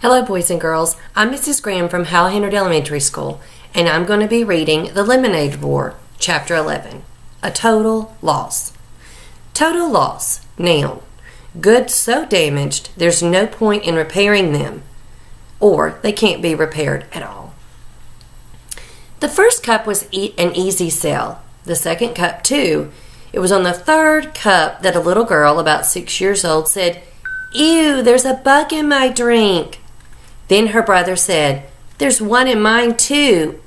Hello, boys and girls. I'm Mrs. Graham from Hal Hennard Elementary School, and I'm going to be reading The Lemonade War, Chapter 11, A Total Loss. Total loss, noun. Goods so damaged there's no point in repairing them, or they can't be repaired at all. The first cup was an easy sell. The second cup, too. It was on the third cup that a little girl, about 6 years old, said, "Ew, there's a bug in my drink." Then her brother said, "There's one in mine, too."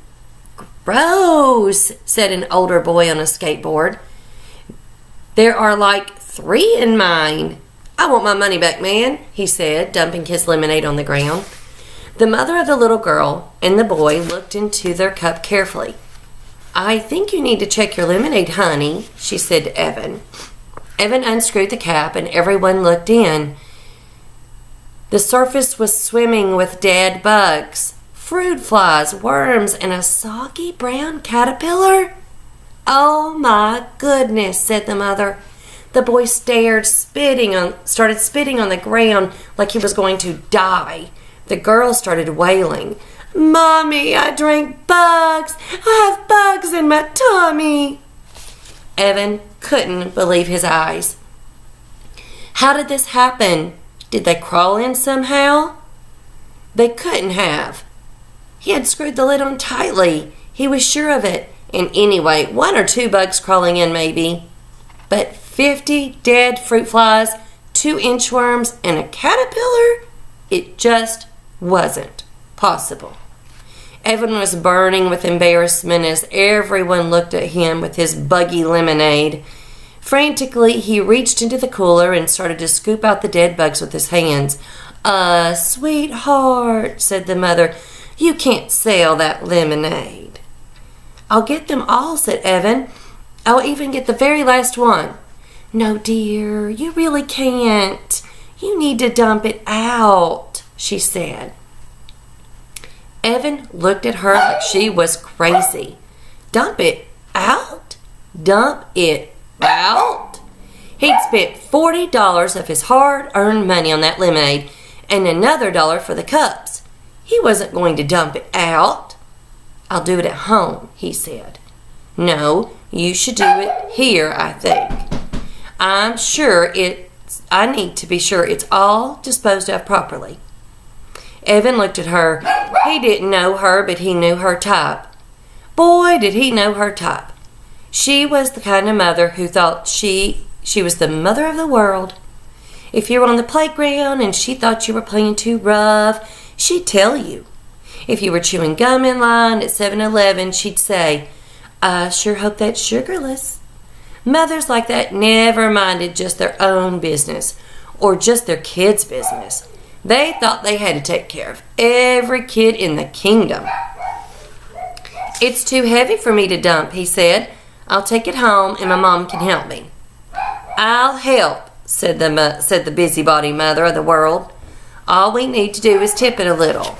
"Gross," said an older boy on a skateboard. "There are like 3 in mine." "I want my money back, man," he said, dumping his lemonade on the ground. The mother of the little girl and the boy looked into their cup carefully. "I think you need to check your lemonade, honey," she said to Evan. Evan unscrewed the cap and everyone looked in. The surface was swimming with dead bugs, fruit flies, worms, and a soggy brown caterpillar. "Oh my goodness," said the mother. The boy started spitting on the ground like he was going to die. The girl started wailing. "Mommy, I drank bugs. I have bugs in my tummy." Evan couldn't believe his eyes. "How did this happen? Did they crawl in somehow?" They couldn't have. He had screwed the lid on tightly. He was sure of it. And anyway, 1 or 2 bugs crawling in maybe. But 50 dead fruit flies, 2 inchworms, and a caterpillar? It just wasn't possible. Evan was burning with embarrassment as everyone looked at him with his buggy lemonade. Frantically, he reached into the cooler and started to scoop out the dead bugs with his hands. Sweetheart," said the mother, "you can't sell that lemonade." "I'll get them all," said Evan. "I'll even get the very last one." "No, dear, you really can't. You need to dump it out," she said. Evan looked at her like she was crazy. "Dump it out? Dump it out?" He'd spent $40 of his hard-earned money on that lemonade and another $1 for the cups. He wasn't going to dump it out. "I'll do it at home," he said. "No, you should do it here, I think. I need to be sure it's all disposed of properly." Evan looked at her. He didn't know her, but he knew her type. Boy, did he know her type. She was the kind of mother who thought she was the mother of the world. If you were on the playground and she thought you were playing too rough, she'd tell you. If you were chewing gum in line at 7-Eleven, she'd say, "I sure hope that's sugarless." Mothers like that never minded just their own business or just their kids' business. They thought they had to take care of every kid in the kingdom. "It's too heavy for me to dump," he said. "I'll take it home and my mom can help me." "I'll help," said the busybody mother of the world. "All we need to do is tip it a little."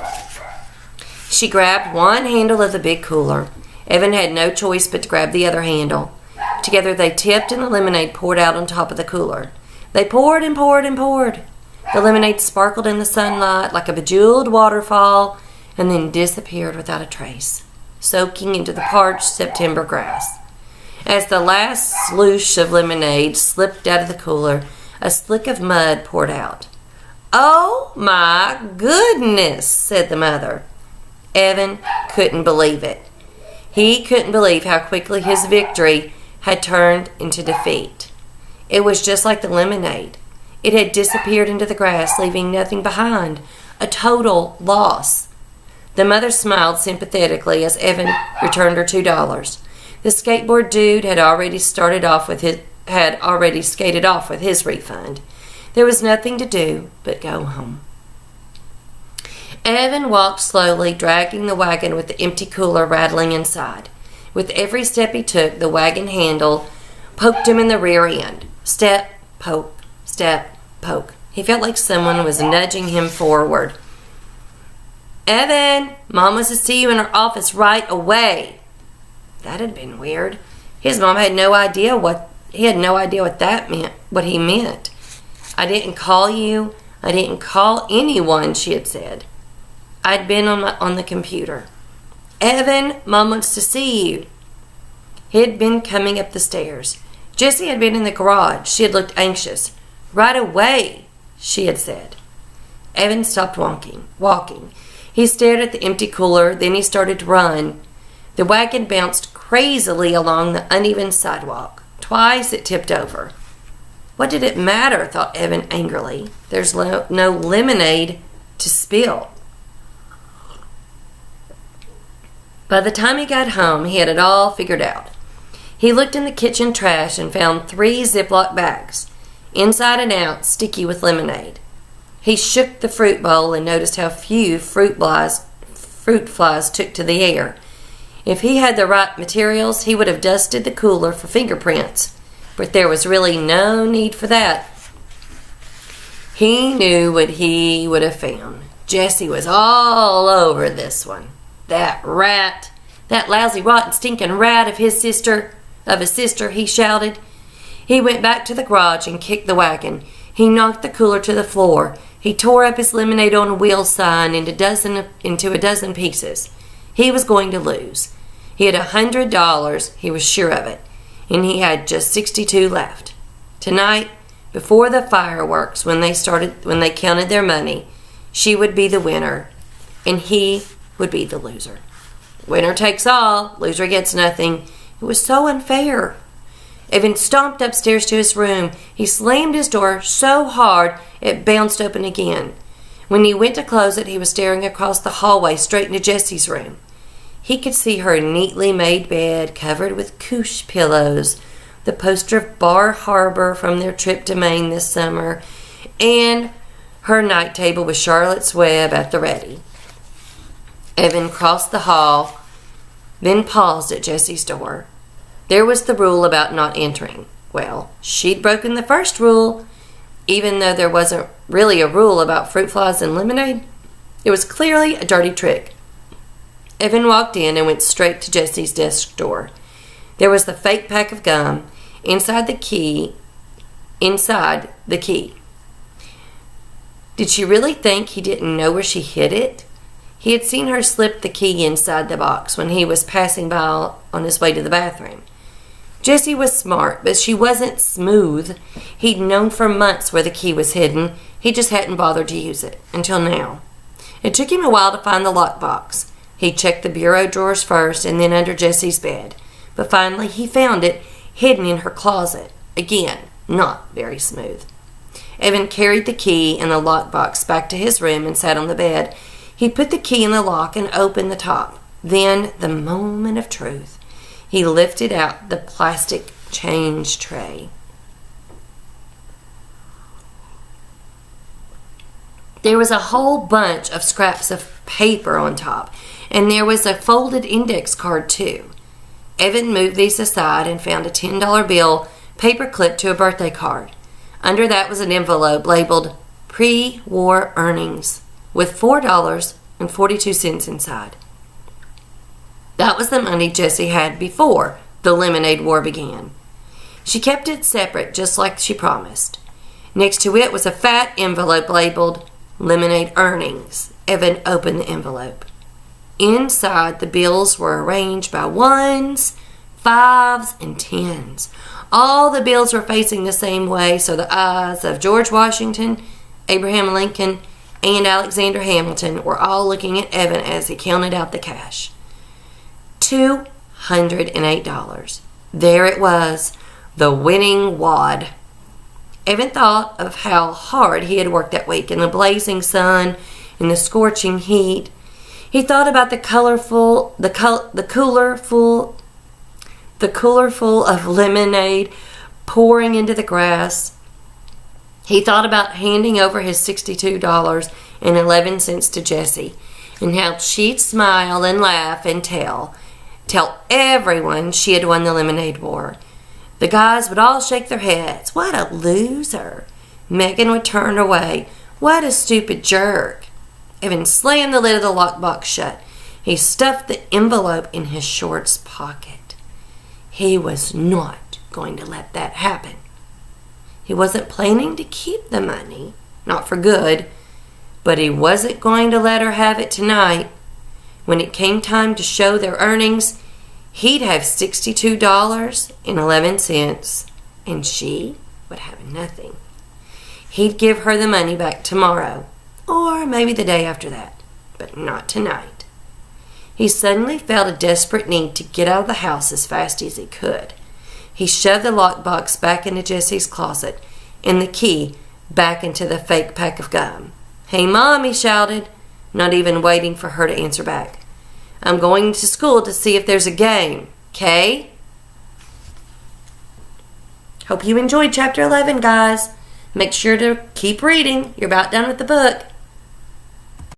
She grabbed one handle of the big cooler. Evan had no choice but to grab the other handle. Together they tipped and the lemonade poured out on top of the cooler. They poured and poured and poured. The lemonade sparkled in the sunlight like a bejeweled waterfall and then disappeared without a trace, soaking into the parched September grass. As the last sluice of lemonade slipped out of the cooler, a slick of mud poured out. "Oh my goodness," said the mother. Evan couldn't believe it. He couldn't believe how quickly his victory had turned into defeat. It was just like the lemonade. It had disappeared into the grass, leaving nothing behind. A total loss. The mother smiled sympathetically as Evan returned her $2. The skateboard dude had already skated off with his refund. There was nothing to do but go home. Evan walked slowly, dragging the wagon with the empty cooler rattling inside. With every step he took, the wagon handle poked him in the rear end. Step, poke, step, poke. He felt like someone was nudging him forward. "Evan, Mom wants to see you in her office right away." That had been weird. His mom had no idea what that meant, what he meant. "I didn't call you. I didn't call anyone, she had said. I'd been on the computer. Evan, Mom wants to see you. He had been coming up the stairs. Jessie had been in the garage. She had looked anxious. Right away, she had said. Evan stopped walking. He stared at the empty cooler, then he started to run. The wagon bounced crazily along the uneven sidewalk. Twice it tipped over. What did it matter, thought Evan angrily. There's no lemonade to spill. By the time he got home, he had it all figured out. He looked in the kitchen trash and found 3 Ziploc bags, inside and out, sticky with lemonade. He shook the fruit bowl and noticed how few fruit flies took to the air. If he had the right materials, he would have dusted the cooler for fingerprints, but there was really no need for that. He knew what he would have found. Jessie was all over this one. That rat, that lousy, rotten, stinking rat of his sister, he shouted. He went back to the garage and kicked the wagon. He knocked the cooler to the floor. He tore up his lemonade on a wheel sign into a dozen pieces. He was going to lose. He had $100, he was sure of it, and he had just 62 left. Tonight, before the fireworks, when they counted their money, she would be the winner, and he would be the loser. Winner takes all, loser gets nothing. It was so unfair. Evan stomped upstairs to his room. He slammed his door so hard it bounced open again. When he went to close it, he was staring across the hallway straight into Jessie's room. He could see her neatly made bed covered with couche pillows, the poster of Bar Harbor from their trip to Maine this summer, and her night table with Charlotte's Web at the ready. Evan crossed the hall, then paused at Jessie's door. There was the rule about not entering. Well, she'd broken the first rule, even though there wasn't really a rule about fruit flies and lemonade. It was clearly a dirty trick. Evan walked in and went straight to Jessie's desk door. There was the fake pack of gum inside the key. Did she really think he didn't know where she hid it? He had seen her slip the key inside the box when he was passing by on his way to the bathroom. Jessie was smart, but she wasn't smooth. He'd known for months where the key was hidden. He just hadn't bothered to use it, until now. It took him a while to find the lockbox. He checked the bureau drawers first and then under Jessie's bed. But finally he found it, hidden in her closet. Again, not very smooth. Evan carried the key and the lockbox back to his room and sat on the bed. He put the key in the lock and opened the top. Then, the moment of truth, he lifted out the plastic change tray. There was a whole bunch of scraps of paper on top, and there was a folded index card too. Evan moved these aside and found a $10 bill paper clipped to a birthday card. Under that was an envelope labeled Pre-War Earnings with $4.42 inside. That was the money Jessie had before the lemonade war began. She kept it separate just like she promised. Next to it was a fat envelope labeled Lemonade Earnings. Evan opened the envelope. Inside, the bills were arranged by 1s, 5s, and 10s. All the bills were facing the same way, so the eyes of George Washington, Abraham Lincoln, and Alexander Hamilton were all looking at Evan as he counted out the cash. $208. There it was, the winning wad. Evan thought of how hard he had worked that week in the blazing sun and the scorching heat. He thought about the cooler full of lemonade pouring into the grass. He thought about handing over his $62.11 to Jessie, and how she'd smile and laugh and tell everyone she had won the lemonade war. The guys would all shake their heads. What a loser. Megan would turn away. What a stupid jerk. Evan slammed the lid of the lockbox shut. He stuffed the envelope in his shorts pocket. He was not going to let that happen. He wasn't planning to keep the money. not for good, but he wasn't going to let her have it tonight. When it came time to show their earnings, he'd have $62.11, and she would have nothing. He'd give her the money back tomorrow, or maybe the day after that, but not tonight. He suddenly felt a desperate need to get out of the house as fast as he could. He shoved the lockbox back into Jessie's closet and the key back into the fake pack of gum. "Hey, Mom," he shouted, not even waiting for her to answer back. "I'm going to school to see if there's a game, 'kay?" Hope you enjoyed Chapter 11, guys. Make sure to keep reading. You're about done with the book.